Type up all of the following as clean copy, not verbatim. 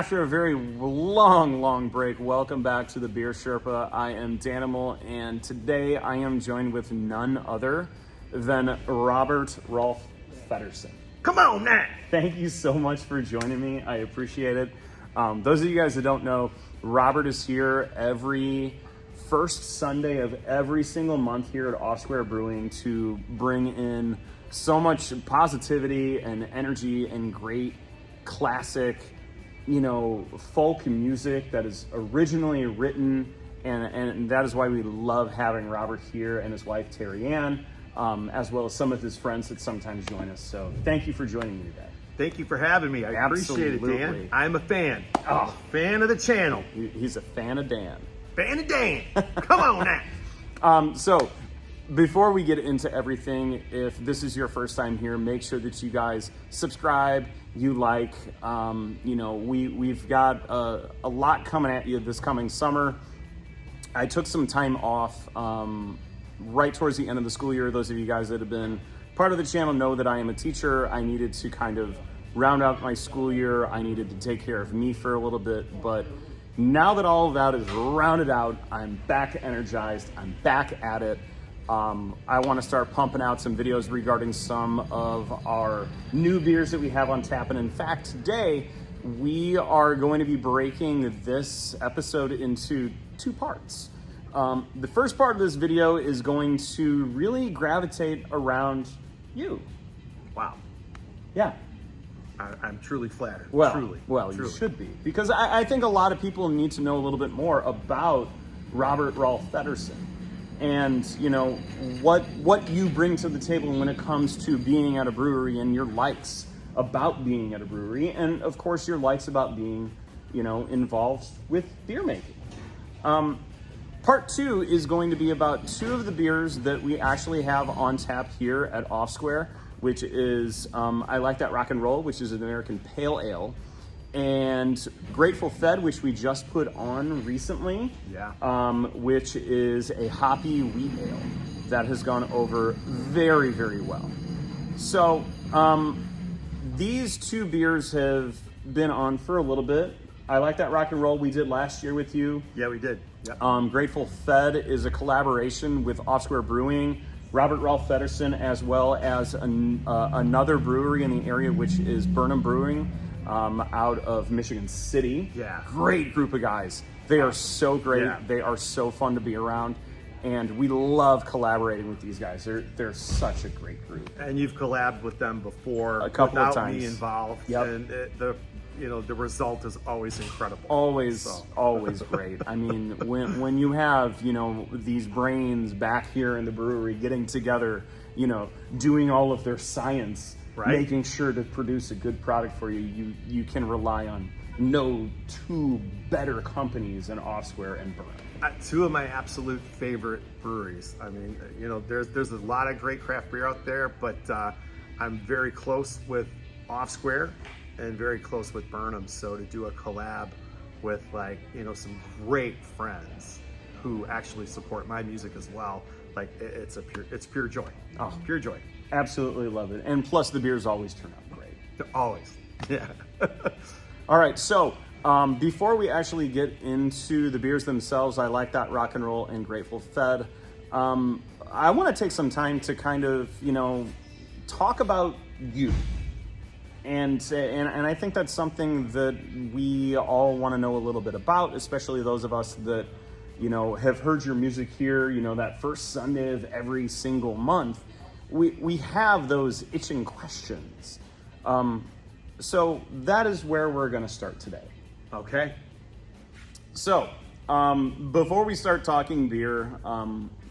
After a very long break, welcome back to the Beer Sherpa. I am Danimal, and today I am joined with none other than Rolfe Feddersen. Come on now! Thank you so much for joining me. I appreciate it. Those of you guys that don't know, Robert is here every first Sunday of every single month here at Off Square Brewing to bring in so much positivity and energy and great classic, folk music that is originally written, and that is why we love having Robert here and his wife Terry Ann, as well as some of his friends that sometimes join us. So thank you for joining me today. Thank you for having me. I appreciate it, Dan. I'm a fan. Oh, fan of the channel. He's a fan of Dan. Fan of Dan. Come on now. So before we get into everything, if this is your first time here, make sure that you guys subscribe, you like. We've got a lot coming at you this coming summer. I took some time off right towards the end of the school year. Those of you guys that have been part of the channel know that I am a teacher. I needed to kind of round out my school year. I needed to take care of me for a little bit, but now that all of that is rounded out, I'm back energized. I'm back at it. I want to start pumping out some videos regarding some of our new beers that we have on tap. And in fact, today we are going to be breaking this episode into two parts. The first part of this video is going to really gravitate around you. Wow. Yeah. I'm truly flattered. Well, truly. You should be. Because I think a lot of people need to know a little bit more about Rolfe Feddersen. And what you bring to the table when it comes to being at a brewery, and your likes about being at a brewery, and of course your likes about being involved with beer making. Part two is going to be about two of the beers that we actually have on tap here at Off Square, which is I Like That Rock and Roll, which is an American Pale Ale, and Grateful Fed, which we just put on recently, which is a hoppy wheat ale that has gone over very, very well. So these two beers have been on for a little bit. I Like That Rock and Roll we did last year with you. Yeah, we did. Yep. Grateful Fed is a collaboration with Off Square Brewing, Rolfe Feddersen, as well as another brewery in the area, which is Burnham Brewing, out of Michigan City. Yeah. Great group of guys. They are so great. Yeah. They are so fun to be around. And we love collaborating with these guys. They're such a great group. And you've collabed with them before a couple without of times. me involved. Yep. And the result is always incredible. Always great. I mean, when you have, these brains back here in the brewery getting together, doing all of their science, right, making sure to produce a good product for you, you can rely on no two better companies than Off Square and Burnham. Two of my absolute favorite breweries. I mean, there's a lot of great craft beer out there, but I'm very close with Off Square and very close with Burnham. So to do a collab with some great friends who actually support my music as well, it's pure joy. Oh, pure joy. Absolutely love it. And plus the beers always turn out great. Always. Yeah. All right. So before we actually get into the beers themselves, I Like That Rock and Roll and Grateful Fed, I want to take some time to kind of, talk about you. And I think that's something that we all want to know a little bit about, especially those of us that, have heard your music here, that first Sunday of every single month. We have those itching questions. So that is where we're going to start today. Okay. So before we start talking beer,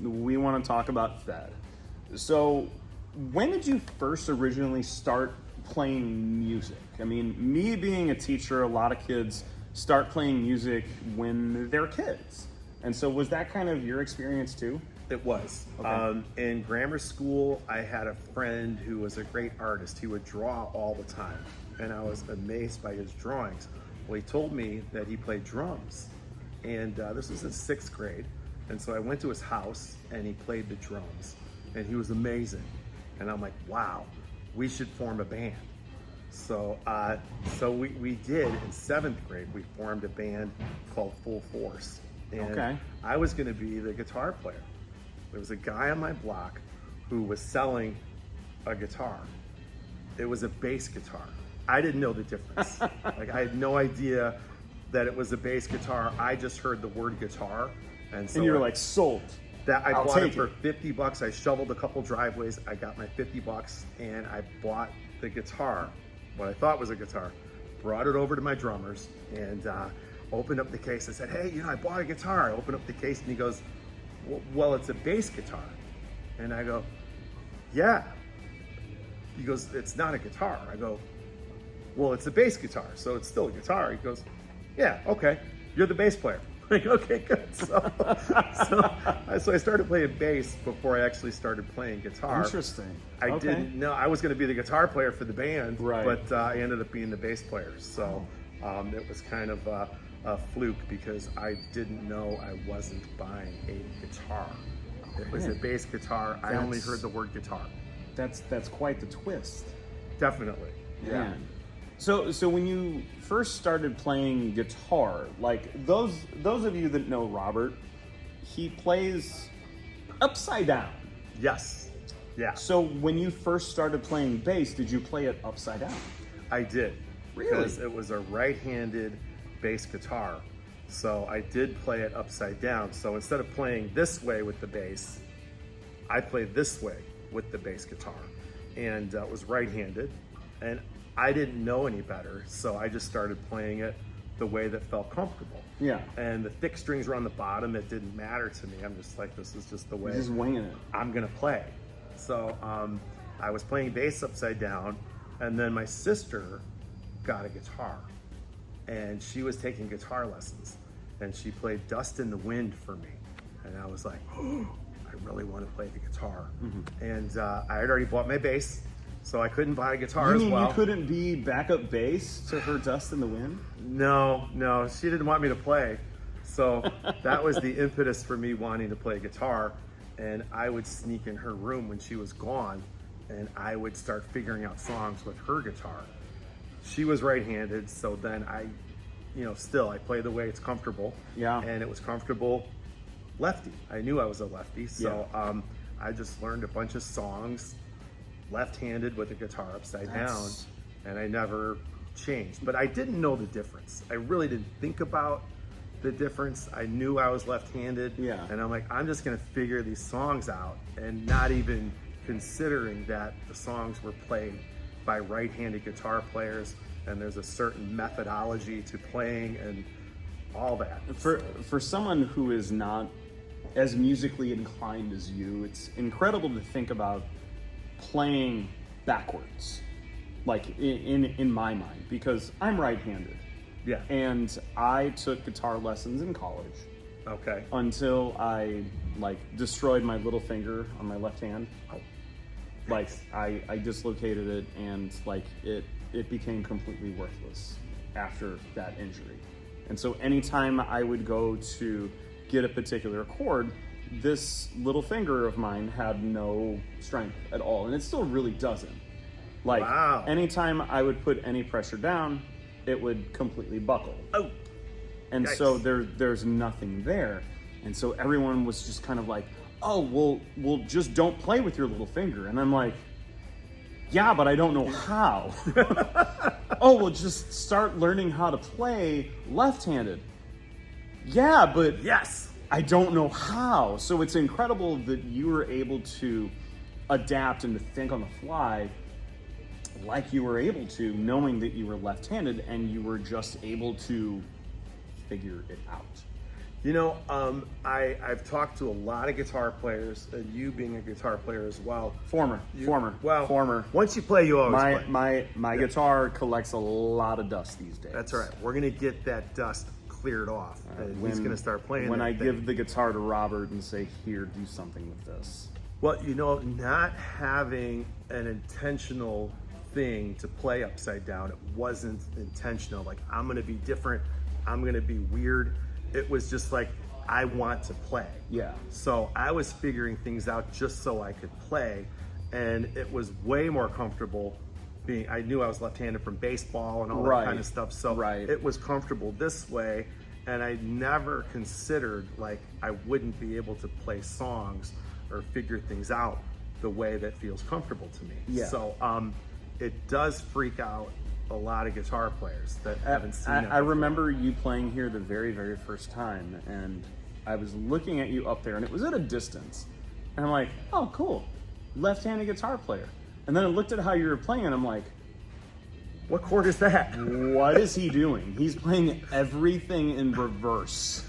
we want to talk about Fed. So when did you first originally start playing music? I mean, me being a teacher, a lot of kids start playing music when they're kids. And so was that kind of your experience too? It was. Okay. In grammar school, I had a friend who was a great artist. He would draw all the time, and I was amazed by his drawings. Well, he told me that he played drums, and this was in 6th grade. And so I went to his house, and he played the drums, and he was amazing. And I'm like, wow, we should form a band. So we did in 7th grade. We formed a band called Full Force, and I was going to be the guitar player. There was a guy on my block who was selling a guitar. It was a bass guitar. I didn't know the difference. Like, I had no idea that it was a bass guitar. I just heard the word guitar, and so you were like, sold. That I bought it for $50. I shoveled a couple driveways. I got my $50, and I bought the guitar, what I thought was a guitar, brought it over to my drummers, and opened up the case. I said, hey, I bought a guitar. I opened up the case, and he goes, well, it's a bass guitar. And I go, yeah. He goes, it's not a guitar. I go, well, it's a bass guitar, so it's still a guitar. He goes, yeah, okay, you're the bass player. Like, okay, good. So I started playing bass before I actually started playing guitar. Interesting. I didn't know I was going to be the guitar player for the band, right? But I ended up being the bass player. So it was kind of a fluke because I didn't know I wasn't buying a guitar. It was a bass guitar. I only heard the word guitar. That's quite the twist. Definitely. Yeah. So when you first started playing guitar, like those of you that know Robert, he plays upside down. Yes. Yeah. So when you first started playing bass, did you play it upside down? I did. Really? Because it was a right-handed bass guitar. So I did play it upside down. So instead of playing this way with the bass, I played this way with the bass guitar. And it was right-handed. And I didn't know any better, so I just started playing it the way that felt comfortable. Yeah. And the thick strings were on the bottom. It didn't matter to me. I'm just like, this is just the way. You're just winging it. I'm gonna play. So I was playing bass upside down, and then my sister got a guitar, and she was taking guitar lessons, and she played "Dust in the Wind" for me, and I was like, oh, I really want to play the guitar. Mm-hmm. And I had already bought my bass. So I couldn't buy a guitar as well. You couldn't be backup bass to her "Dust in the Wind"? No, she didn't want me to play. So that was the impetus for me wanting to play guitar. And I would sneak in her room when she was gone, and I would start figuring out songs with her guitar. She was right-handed, so then I play the way it's comfortable. Yeah. And it was comfortable lefty. I knew I was a lefty, so I just learned a bunch of songs left-handed with a guitar upside down, and I never changed. But I didn't know the difference. I really didn't think about the difference. I knew I was left-handed, and I'm like, I'm just gonna figure these songs out, and not even considering that the songs were played by right-handed guitar players, and there's a certain methodology to playing and all that. For someone who is not as musically inclined as you, it's incredible to think about playing backwards, like in my mind, because I'm right-handed. Yeah. And I took guitar lessons in college. Okay. Until I destroyed my little finger on my left hand. Oh. Like I dislocated it, and it became completely worthless after that injury. And so anytime I would go to get a particular chord, this little finger of mine had no strength at all, and it still really doesn't. Wow. Anytime I would put any pressure down, it would completely buckle. Oh. And so there's nothing there. And so everyone was just kind of like, oh, well, just don't play with your little finger. And I'm like, yeah, but I don't know how. Oh, well, just start learning how to play left-handed. Yeah, but yes, I don't know how. So it's incredible that you were able to adapt and to think on the fly like you were able to, knowing that you were left-handed, and you were just able to figure it out. I've talked to a lot of guitar players, and you being a guitar player as well. Former. Once you play, you always play. My guitar collects a lot of dust these days. That's all right. We're gonna get that dust cleared off, and he's gonna start playing. When I give the guitar to Robert and say, "Here, do something with this." Well, not having an intentional thing to play upside down, it wasn't intentional. Like, I'm gonna be different. I'm gonna be weird. It was just like, I want to play. Yeah. So I was figuring things out just so I could play, and it was way more comfortable I knew I was left-handed from baseball and all that Right. kind of stuff. So Right. it was comfortable this way. And I never considered like I wouldn't be able to play songs or figure things out the way that feels comfortable to me. Yeah. So it does freak out a lot of guitar players that haven't seen it. I remember you playing here the very, very first time, and I was looking at you up there, and it was at a distance. And I'm like, oh, cool, left-handed guitar player. And then I looked at how you were playing, and I'm like, What chord is that? what is he doing? He's playing everything in reverse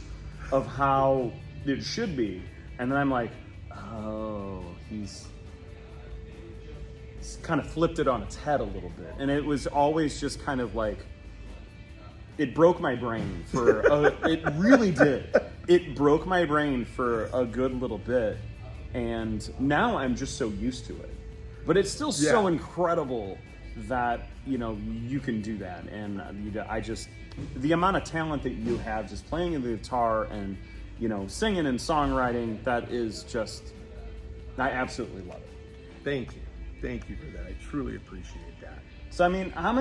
of how it should be. And then I'm like, oh, he's kind of flipped it on its head a little bit. And it was always just kind of like, it broke my brain for, it really did. It broke my brain for a good little bit. And now I'm just so used to it. But it's still so incredible that, you know, you can do that. And I just, the amount of talent that you have just playing the guitar and, you know, singing and songwriting, that is just, I absolutely love it. Thank you. Thank you for that. I truly appreciate that. So, I mean, how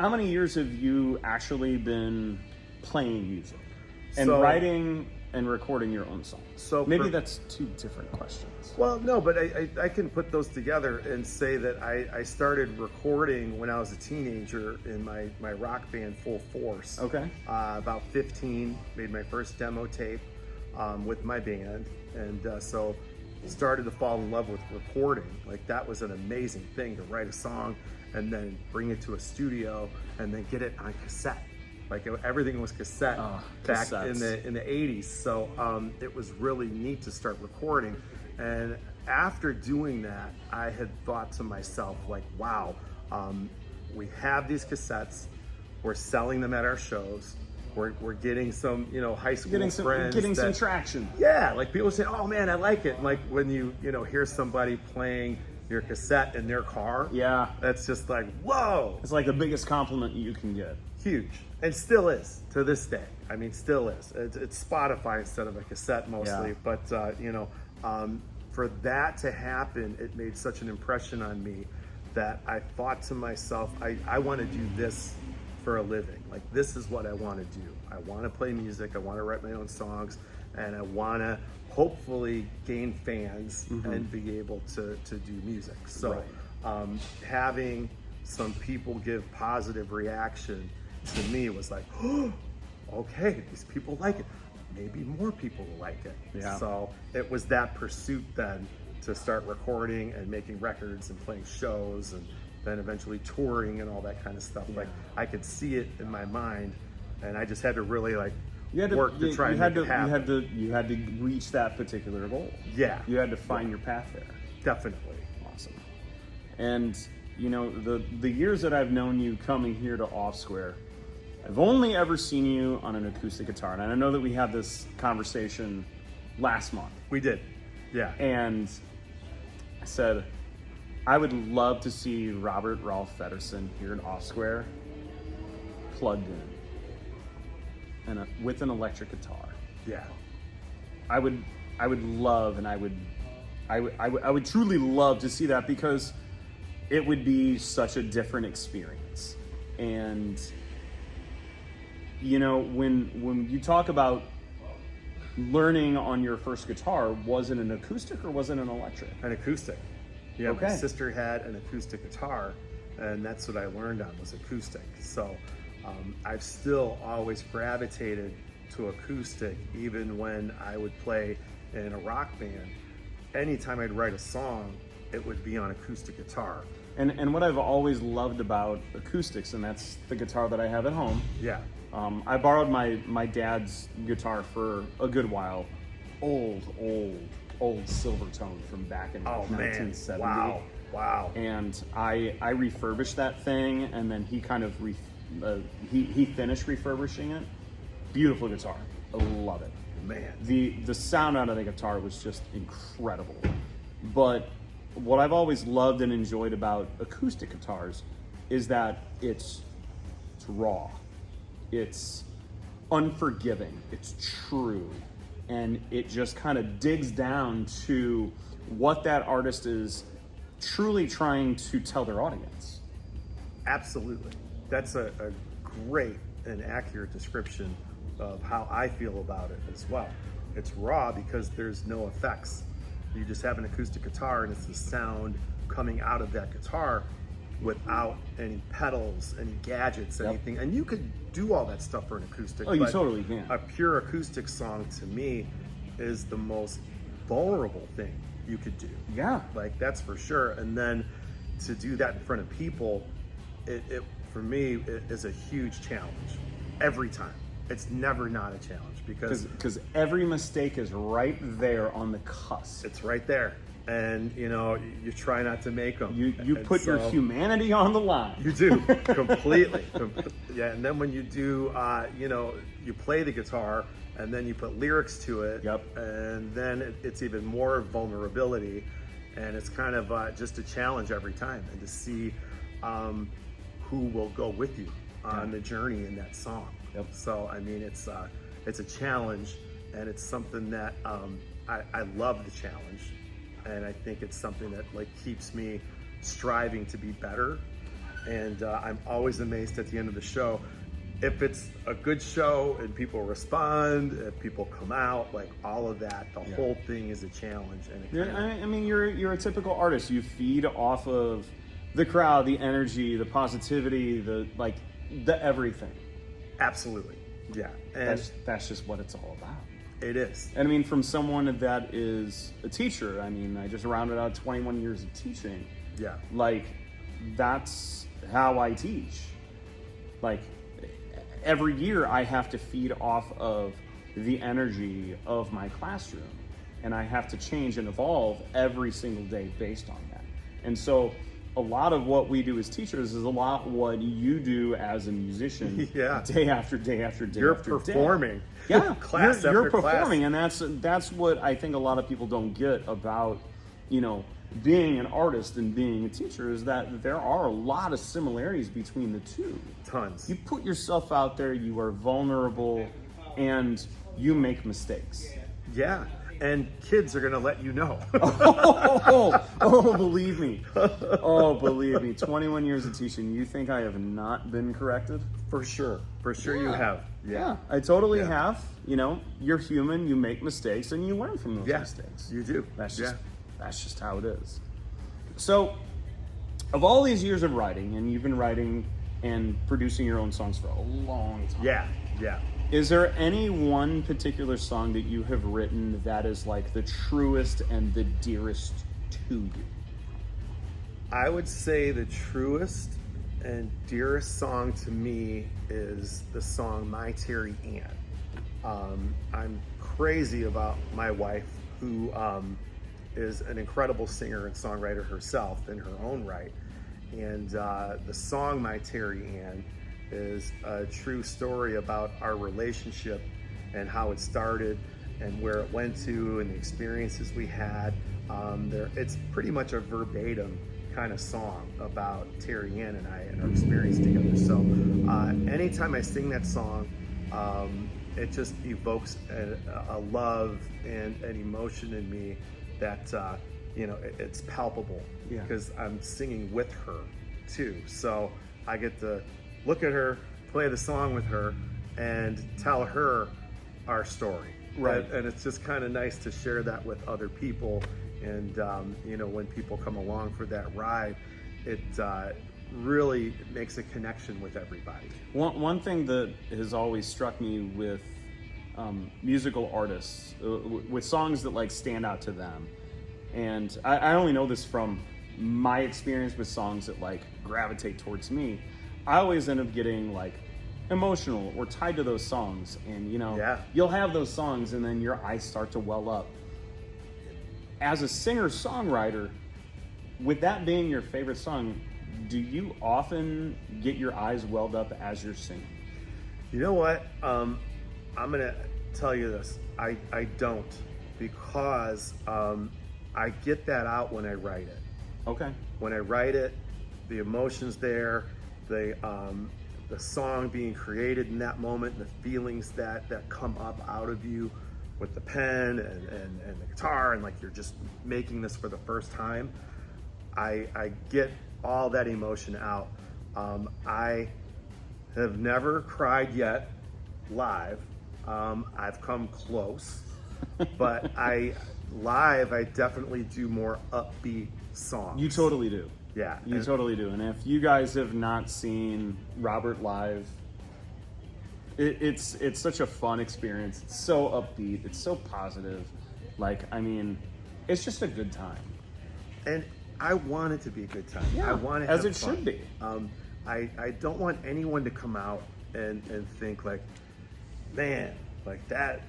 many years have you actually been playing music and writing and recording your own songs? So maybe that's two different questions. Well, no, but I can put those together and say that I started recording when I was a teenager in my rock band Full Force. Okay. About 15, made my first demo tape with my band, and so started to fall in love with recording. Like, that was an amazing thing, to write a song and then bring it to a studio and then get it on cassette. Like, everything was cassette back in the 80s. So it was really neat to start recording. And after doing that, I had thought to myself, like, wow, we have these cassettes, we're selling them at our shows, we're getting some, you know, high school friends. Getting some traction. Yeah, like people say, oh man, I like it. And like when you hear somebody playing your cassette in their car, Yeah. that's just like, whoa. It's like the biggest compliment you can get. Huge. And still is to this day. I mean, still is. It's Spotify instead of a cassette mostly. Yeah. But, for that to happen, it made such an impression on me that I thought to myself, I want to do this for a living. Like, this is what I want to do. I want to play music. I want to write my own songs. And I want to hopefully gain fans and be able to do music. So having some people give positive reaction to me was like, oh, okay, these people like it. Maybe more people will like it. Yeah. So it was that pursuit then to start recording and making records and playing shows and then eventually touring and all that kind of stuff. Yeah. Like, I could see it in my mind, and I just had to really like work to try and make it happen. You had to reach that particular goal. Yeah. You had to find your path there. Definitely. Awesome. And you know, the years that I've known you coming here to Off Square, I've only ever seen you on an acoustic guitar. And I know that we had this conversation last month. We did. Yeah. And I said, I would love to see Rolfe Feddersen here in Off Square plugged in and with an electric guitar. Yeah. I would love, and I would truly love to see that, because it would be such a different experience. And you know, when you talk about learning on your first guitar, was it an acoustic or was it an electric? An acoustic. Yeah, Okay. My sister had an acoustic guitar, and that's what I learned on, was acoustic. So I've still always gravitated to acoustic, even when I would play in a rock band. Anytime I'd write a song, it would be on acoustic guitar. And what I've always loved about acoustics, and that's the guitar that I have at home. Yeah. I borrowed my dad's guitar for a good while. Old Silvertone from back in 1970. Wow. And I refurbished that thing, and then he kind of he finished refurbishing it. Beautiful guitar. I love it. Man. The sound out of the guitar was just incredible. But what I've always loved and enjoyed about acoustic guitars is that it's raw. It's unforgiving. It's true. And it just kind of digs down to what that artist is truly trying to tell their audience. Absolutely. That's a great and accurate description of how I feel about it as well. It's raw because there's no effects. You just have an acoustic guitar and it's the sound coming out of that guitar without any pedals, any gadgets, anything. And you could do all that stuff for an acoustic. Oh, you totally can. A pure acoustic song to me is the most vulnerable thing you could do. Yeah. Like, that's for sure. And then to do that in front of people, it for me, it is a huge challenge every time. It's never not a challenge because every mistake is right there on the cusp. It's right there. And you try not to make them. You put your humanity on the line. You do, completely. Yeah, and then when you do, you play the guitar, and then you put lyrics to it. Yep. And then it's even more vulnerability, and it's kind of just a challenge every time, and to see who will go with you on the journey in that song. Yep. So I mean, it's a challenge, and it's something that I love the challenge. And I think it's something that keeps me striving to be better. And I'm always amazed at the end of the show, if it's a good show and people respond, if people come out, all of that, the whole thing is a challenge. And I mean, you're a typical artist. You feed off of the crowd, the energy, the positivity, the everything. Absolutely, yeah. And that's just what it's all about. It is. And I mean, from someone that is a teacher, I mean, I just rounded out 21 years of teaching. Yeah. That's how I teach. Every year I have to feed off of the energy of my classroom. And I have to change and evolve every single day based on that. And so a lot of what we do as teachers is a lot what you do as a musician. Yeah. Day after day after day You're after performing. Day. Yeah, class you're after performing, class. and that's what I think a lot of people don't get about, being an artist and being a teacher, is that there are a lot of similarities between the two. Tons. You put yourself out there, you are vulnerable, and you make mistakes. Yeah. And kids are going to let you know. Believe me. Oh, believe me. 21 years of teaching. You think I have not been corrected? For sure. For sure you have. Yeah, I totally have. You're human. You make mistakes, and you learn from those mistakes. You do. That's just how it is. So, of all these years of writing, and you've been writing and producing your own songs for a long time. Yeah. Is there any one particular song that you have written that is the truest and the dearest to you? I would say the truest and dearest song to me is the song My Terry Ann. I'm crazy about my wife, who is an incredible singer and songwriter herself in her own right. And the song My Terry Ann is a true story about our relationship and how it started and where it went to and the experiences we had. It's pretty much a verbatim kind of song about Terry Ann and I and our experience together. So anytime I sing that song, it just evokes a love and an emotion in me that it's palpable, because I'm singing with her too. So I get to look at her, play the song with her, and tell her our story. Right. And it's just kind of nice to share that with other people. And, when people come along for that ride, it really makes a connection with everybody. One thing that has always struck me with musical artists, with songs that stand out to them, and I only know this from my experience with songs that gravitate towards me, I always end up getting emotional or tied to those songs, and you'll have those songs and then your eyes start to well up. As a singer-songwriter, with that being your favorite song, do you often get your eyes welled up as you're singing? You know what? I'm gonna tell you this. I don't, because I get that out when I write it. Okay. When I write it, the emotion's there, the song being created in that moment, the feelings that come up out of you with the pen and the guitar, and you're just making this for the first time. I get all that emotion out I have never cried yet live. I've come close, but I definitely do more upbeat songs. You totally do. Yeah. You totally do. And if you guys have not seen Robert live, it's such a fun experience. It's so upbeat. It's so positive. Like, I mean, it's just a good time. And I want it to be a good time. Yeah, I want it as have it fun. should be. I don't want anyone to come out and think like, man, like that,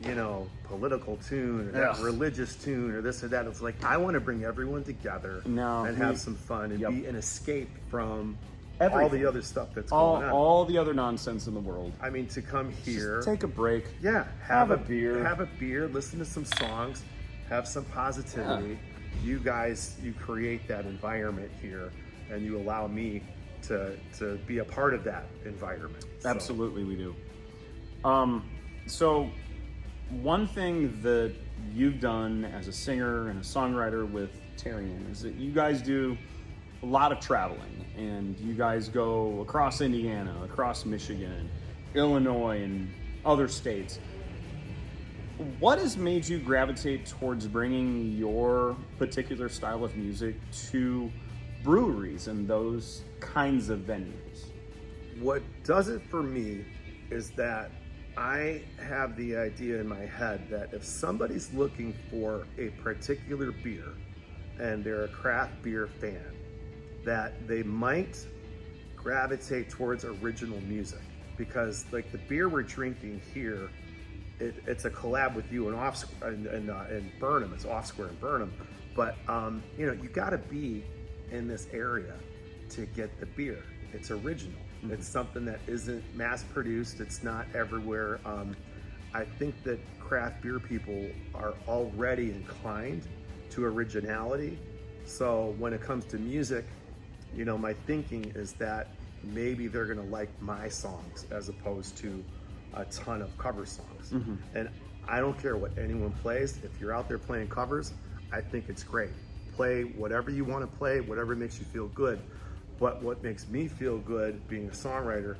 you know, political tune or that religious tune or this or that. It's like, I want to bring everyone together and have some fun and be an escape from all the other stuff that's going on. All the other nonsense in the world. I mean, to come here, just take a break. Yeah, have a beer, listen to some songs, have some positivity. You guys, you create that environment here, and you allow me to be a part of that environment. Absolutely, we do. So one thing that you've done as a singer and a songwriter with Tarian is that you guys do a lot of traveling, and you guys go across Indiana, across Michigan, Illinois, and other states. What has made you gravitate towards bringing your particular style of music to breweries and those kinds of venues? What does it for me is that I have the idea in my head that if somebody's looking for a particular beer and they're a craft beer fan, that they might gravitate towards original music, because like the beer we're drinking here, it's a collab with you and Burnham. It's Off Square in Burnham, but you know, you got to be in this area to get the beer. It's original. Mm-hmm. It's something that isn't mass produced. It's not everywhere. I think that craft beer people are already inclined to originality. So when it comes to music, you know, my thinking is that maybe they're gonna like my songs as opposed to a ton of cover songs. Mm-hmm. And I don't care what anyone plays. If you're out there playing covers, I think it's great. Play whatever you want to play, whatever makes you feel good. But what makes me feel good being a songwriter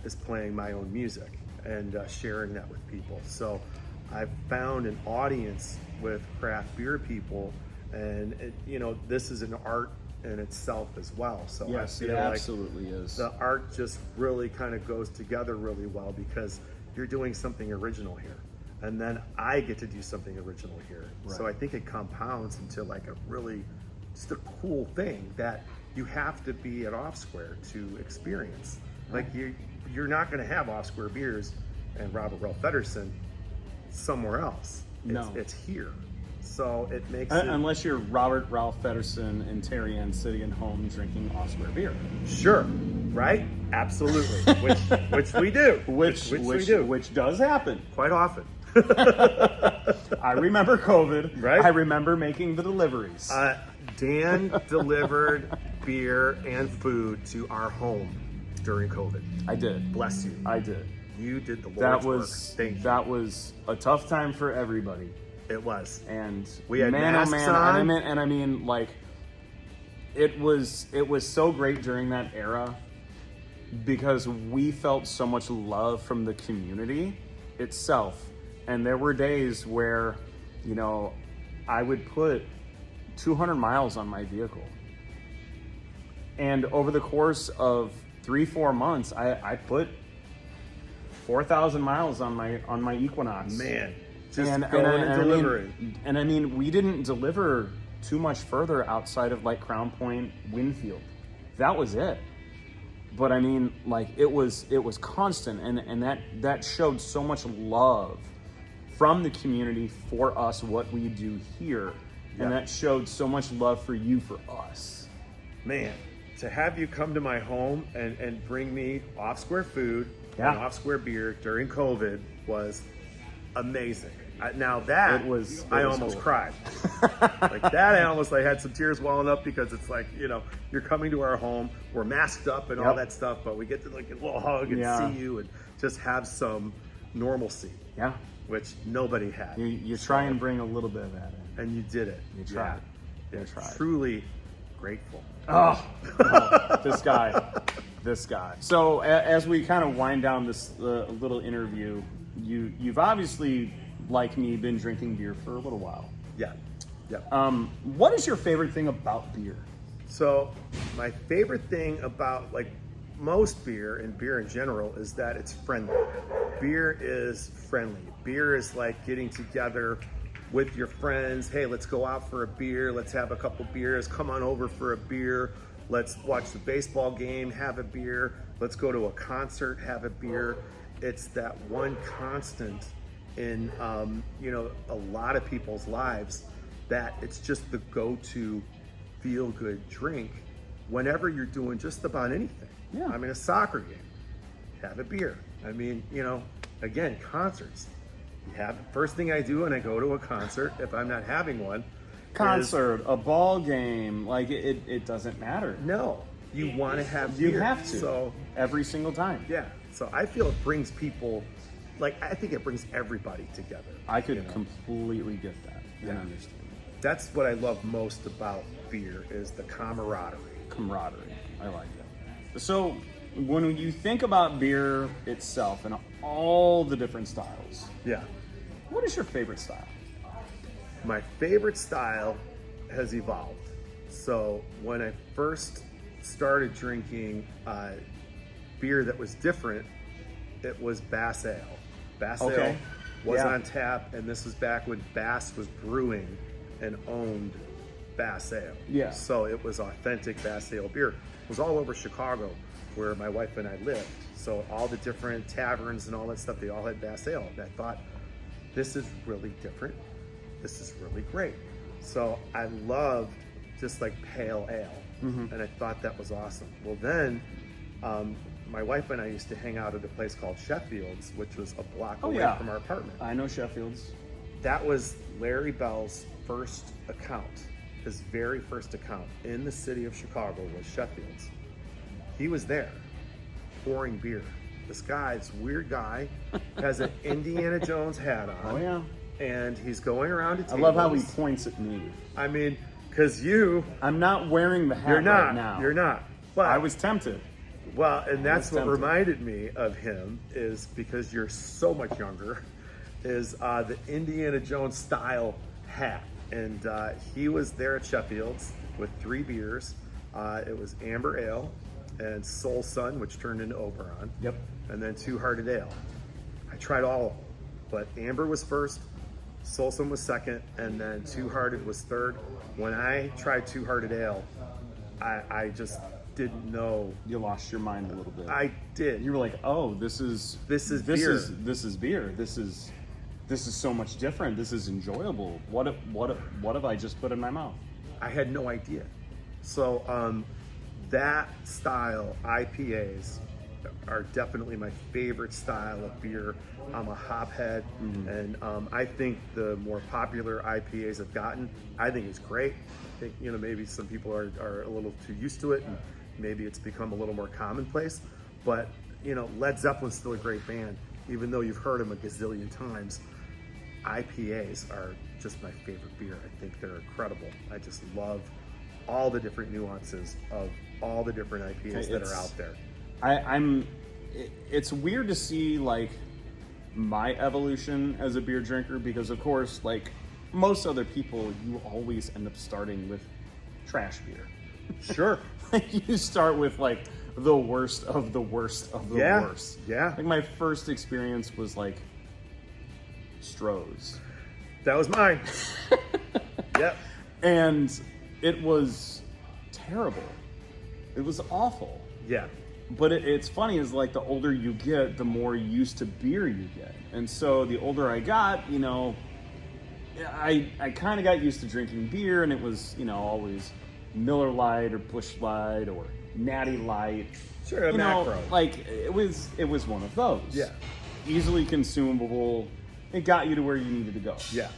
is playing my own music and sharing that with people. So I've found an audience with craft beer people, and you know, this is an art in itself as well. So yes, I feel it like absolutely is. The art just really kind of goes together really well, because you're doing something original here, and then I get to do something original here. Right. So I think it compounds into like a really just a cool thing that you have to be at Off Square to experience. Like you're not going to have Off Square beers and Robert Rolfe Feddersen somewhere else. It's here. So it makes it... Unless you're Robert Rolfe Feddersen and Tarian sitting at home drinking Off Square beer. Sure, right? Absolutely. which we do. Which we do. Which does happen. Quite often. I remember COVID. Right? I remember making the deliveries. Dan delivered beer and food to our home during COVID. I did. Bless you. I did. You did the Lord's work. Thank you. That was a tough time for everybody. It was. And we had masks on. And I mean, like, it was so great during that era because we felt so much love from the community itself. And there were days where, you know, I would put 200 miles on my vehicle. And over the course of 3-4 months, I put 4,000 miles on my Equinox. Man, just going and delivering. I mean, we didn't deliver too much further outside of like Crown Point, Winfield. That was it. But I mean, like it was constant, and that showed so much love from the community for us, what we do here. And that showed so much love for you, for us. Man, to have you come to my home and bring me Off Square food and Off Square beer during COVID was amazing. Now that I almost cried. Like that, I almost had some tears welling up, because it's like, you know, you're coming to our home, we're masked up and all that stuff, but we get to like a little hug and see you and just have some normalcy. Yeah. Which nobody had. You try and bring a little bit of that in. And you did it. You tried. You tried. Truly grateful. Oh, this guy. this guy. So as we kind of wind down this little interview, you've obviously, like me, been drinking beer for a little while. Yeah. Yeah. What is your favorite thing about beer? So my favorite thing about like most beer and beer in general is that it's friendly. Beer is friendly. Beer is like getting together with your friends. Hey, let's go out for a beer. Let's have a couple beers. Come on over for a beer. Let's watch the baseball game, have a beer. Let's go to a concert, have a beer. It's that one constant in, a lot of people's lives that it's just the go-to feel-good drink whenever you're doing just about anything. Yeah. I mean, a soccer game, have a beer. I mean, again, concerts. First thing I do when I go to a concert, if I'm not having one, Concert, a ball game, like it doesn't matter. No, you want to have beer. You have to. So every single time. yeah. So I feel it brings people, I think it brings everybody together. I could completely get that and understand. That's what I love most about beer is the camaraderie. Camaraderie. I like that. So when you think about beer itself and all the different styles, Yeah. what is your favorite style? My favorite style has evolved. So when I first started drinking beer that was different, it was Bass Ale. Bass Ale was on tap, and this was back when Bass was brewing and owned Bass Ale. Yeah. So it was authentic Bass Ale beer. It was all over Chicago where my wife and I lived. So all the different taverns and all that stuff, they all had Bass Ale. And I thought, this is really different. This is really great. So I loved just like pale ale. And I thought that was awesome. Well then, my wife and I used to hang out at a place called Sheffield's, which was a block away from our apartment. I know Sheffield's. That was Larry Bell's first account. His very first account in the city of Chicago was Sheffield's. He was there pouring beer. This guy, this weird guy, has an Indiana Jones hat on. Oh yeah. And he's going around to tables. I love how he points at me. I mean, because I'm not wearing the hat you're not, right now. You're not. But I was tempted. Well, and that's what reminded me of him is because you're so much younger, is the Indiana Jones style hat. And he was there at Sheffield's with 3 beers. It was Amber Ale and Soul Sun, which turned into Oberon. Yep. And then 2 Hearted Ale. I tried all of them, but Amber was first, Soul Sun was second, and then 2 Hearted was third. When I tried 2 Hearted Ale, I just didn't know. You lost your mind a little bit. I did. You were like, "Oh, this is beer. This is beer. This is so much different. This is enjoyable. What have I just put in my mouth?" I had no idea. So that style IPAs are definitely my favorite style of beer. I'm a hophead, and I think the more popular IPAs have gotten, I think it's great. I think maybe some people are a little too used to it, and maybe it's become a little more commonplace. But Led Zeppelin's still a great band, even though you've heard them a gazillion times. IPAs are just my favorite beer. I think they're incredible. I just love all the different nuances of all the different IPAs that are out there. It's weird to see like my evolution as a beer drinker because of course, like most other people, you always end up starting with trash beer. Sure. You start with like the worst of the worst of the worst. Yeah. Like my first experience was like Stroh's. That was mine. Yep. And it was terrible. It was awful. Yeah. But it's funny is like the older you get, the more used to beer you get. And so the older I got, I kind of got used to drinking beer, and it was, always Miller Lite or Busch Light or Natty Light. Sure, a macro. Like it was one of those. Yeah. Easily consumable. It got you to where you needed to go. Yeah.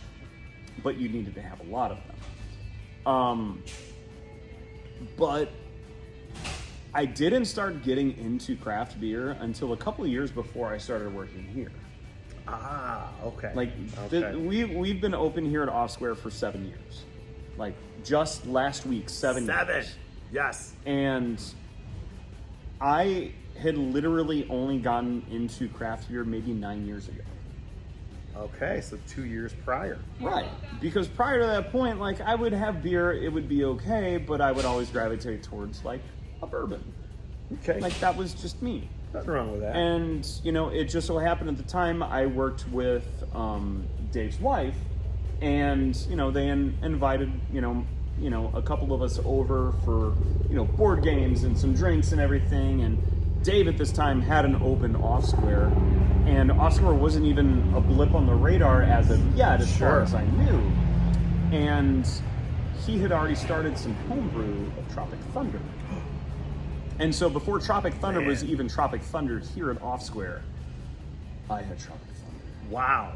But you needed to have a lot of them. But I didn't start getting into craft beer until a couple of years before I started working here. Ah, okay. Like we've been open here at Off Square for 7 years. Like just last week, 7 years. Yes. And I had literally only gotten into craft beer maybe 9 years ago. Okay, so 2 years prior. Right. Because prior to that point, like, I would have beer, it would be okay, but I would always gravitate towards, like, a bourbon. Okay. Like, that was just me. Nothing wrong with that. And, you know, it just so happened at the time I worked with Dave's wife, and, you know, they invited, you know, a couple of us over for, you know, board games and some drinks and everything. And Dave at this time had an open off square, and off square wasn't even a blip on the radar as of yet, as far as I knew. And he had already started some homebrew of Tropic Thunder. And so before Tropic Thunder was even Tropic Thunder here at Off Square, I had Tropic Thunder. Wow.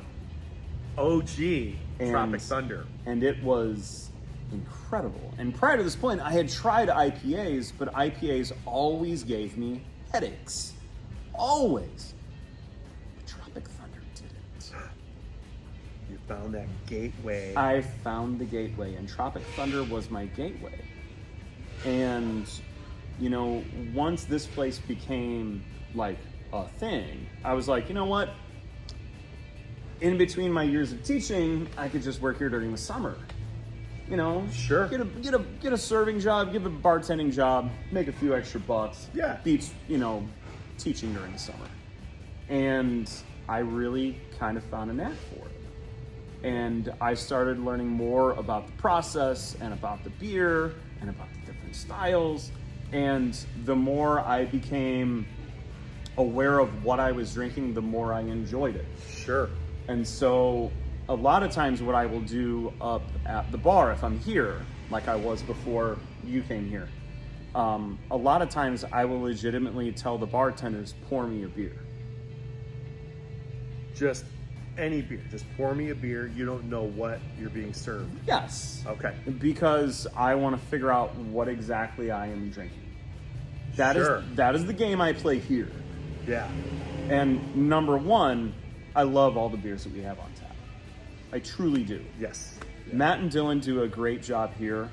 OG Tropic Thunder. And it was incredible. And prior to this point, I had tried IPAs, but IPAs always gave me headaches. Always. But Tropic Thunder didn't. You found that gateway. I found the gateway, and Tropic Thunder was my gateway. And, you know, once this place became like a thing, I was like, you know what? In between my years of teaching, I could just work here during the summer. You know, sure. Get a serving job, get a bartending job, make a few extra bucks. Yeah. Beats, you know, teaching during the summer. And I really kind of found a knack for it. And I started learning more about the process and about the beer and about the different styles. And the more I became aware of what I was drinking, the more I enjoyed it. Sure. And so a lot of times what I will do up at the bar, if I'm here, like I was before you came here, a lot of times I will legitimately tell the bartenders, pour me a beer. Just any beer. Just pour me a beer. You don't know what you're being served. Yes. Okay. Because I want to figure out what exactly I am drinking. That is the game I play here. Yeah. And number one, I love all the beers that we have on tap. I truly do. Yes. Yeah. Matt and Dylan do a great job here,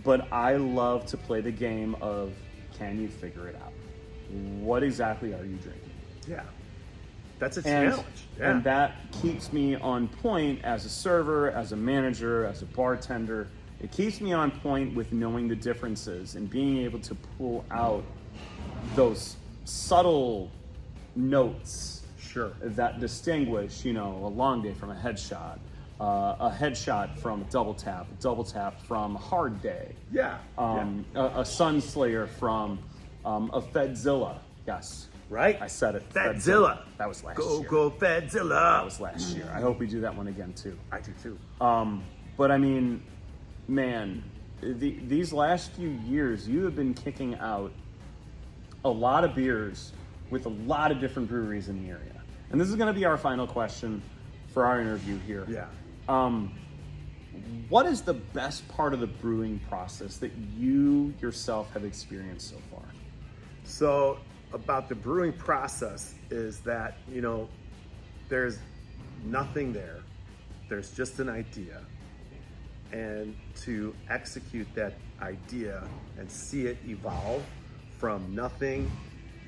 but I love to play the game of, can you figure it out? What exactly are you drinking? Yeah. That's a challenge. Yeah. And that keeps me on point as a server, as a manager, as a bartender. It keeps me on point with knowing the differences and being able to pull out those subtle notes that distinguish, you know, a long day from a headshot from a double tap from a hard day. Yeah. A Sunslayer from a Fedzilla. Yes. Right? I said it. Fedzilla. That was last year. Go Fedzilla. That was last year. I hope we do that one again too. I do too. But I mean, man, these last few years, you have been kicking out a lot of beers with a lot of different breweries in the area. And this is going to be our final question for our interview here. Yeah. What is the best part of the brewing process that you yourself have experienced so far? So, about the brewing process is that, you know, there's nothing there. There's just an idea. And to execute that idea and see it evolve from nothing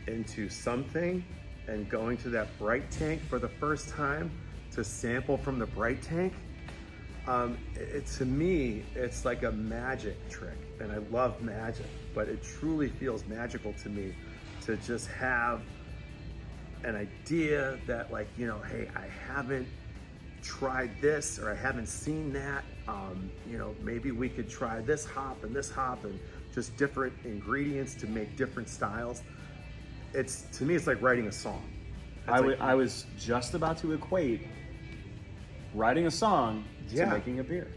into something, and going to that bright tank for the first time to sample from the bright tank, to me, it's like a magic trick. And I love magic, but it truly feels magical to me to just have an idea that, like, you know, hey, I haven't tried this, or I haven't seen that. You know, maybe we could try this hop and just different ingredients to make different styles. To me, it's like writing a song. I was just about to equate writing a song to making a beer.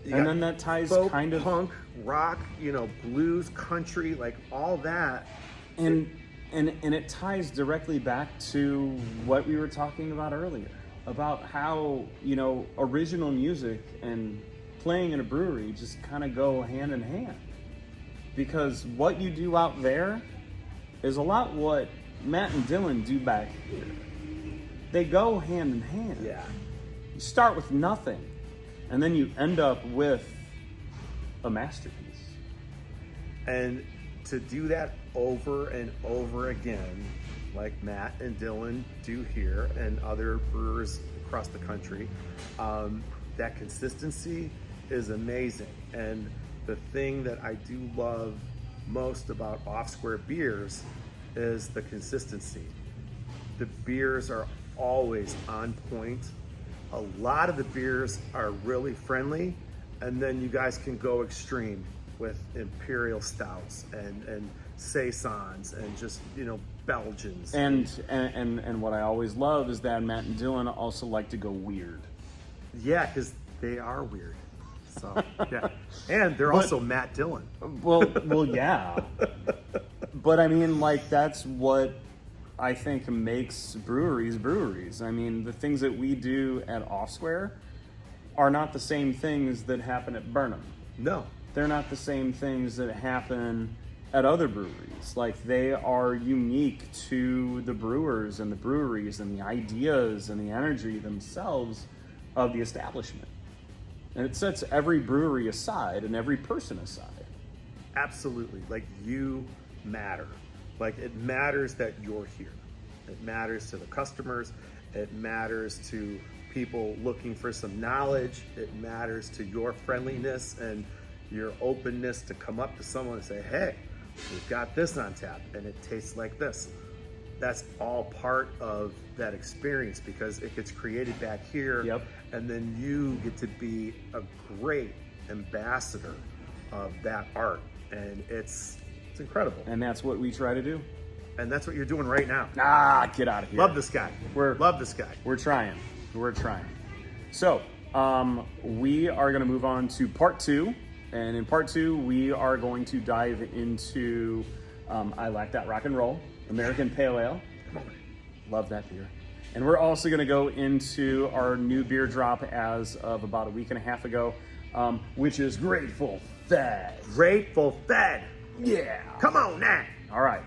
And then that ties folk, kind of punk, rock, you know, blues, country, like all that. And it ties directly back to what we were talking about earlier, about how, you know, original music and playing in a brewery just kind of go hand in hand. Because what you do out there is a lot what Matt and Dylan do back here. They go hand in hand. Yeah. You start with nothing, and then you end up with a masterpiece. And to do that over and over again, like Matt and Dylan do here and other brewers across the country, that consistency is amazing. And the thing that I do love most about Off Square beers is the consistency. The beers are always on point. A lot of the beers are really friendly, and then you guys can go extreme with imperial stouts and saisons and just, you know, Belgians. And what I always love is that Matt and Dylan also like to go weird. Yeah, because they are weird. So yeah, and they're also Matt Dillon. Well, yeah. But I mean, like, that's what I think makes breweries. I mean, the things that we do at Off Square are not the same things that happen at Burnham. No, they're not the same things that happen at other breweries. Like, they are unique to the brewers and the breweries and the ideas and the energy themselves of the establishment. And it sets every brewery aside and every person aside. Absolutely. Like, you matter. Like, it matters that you're here. It matters to the customers. It matters to people looking for some knowledge. It matters to your friendliness and your openness to come up to someone and say, hey, we've got this on tap and it tastes like this. That's all part of that experience because it gets created back here. Yep. And then you get to be a great ambassador of that art. And it's incredible. And that's what we try to do. And that's what you're doing right now. Ah, get out of here. Love this guy. Love this guy. We're trying. So, we are going to move on to part 2. And in part 2, we are going to dive into I Like That Rock and Roll, American Pale Ale. Love that beer. And we're also going to go into our new beer drop as of about a week and a half ago, which is Grateful Fed. Grateful Fed. Yeah. Come on now. All right.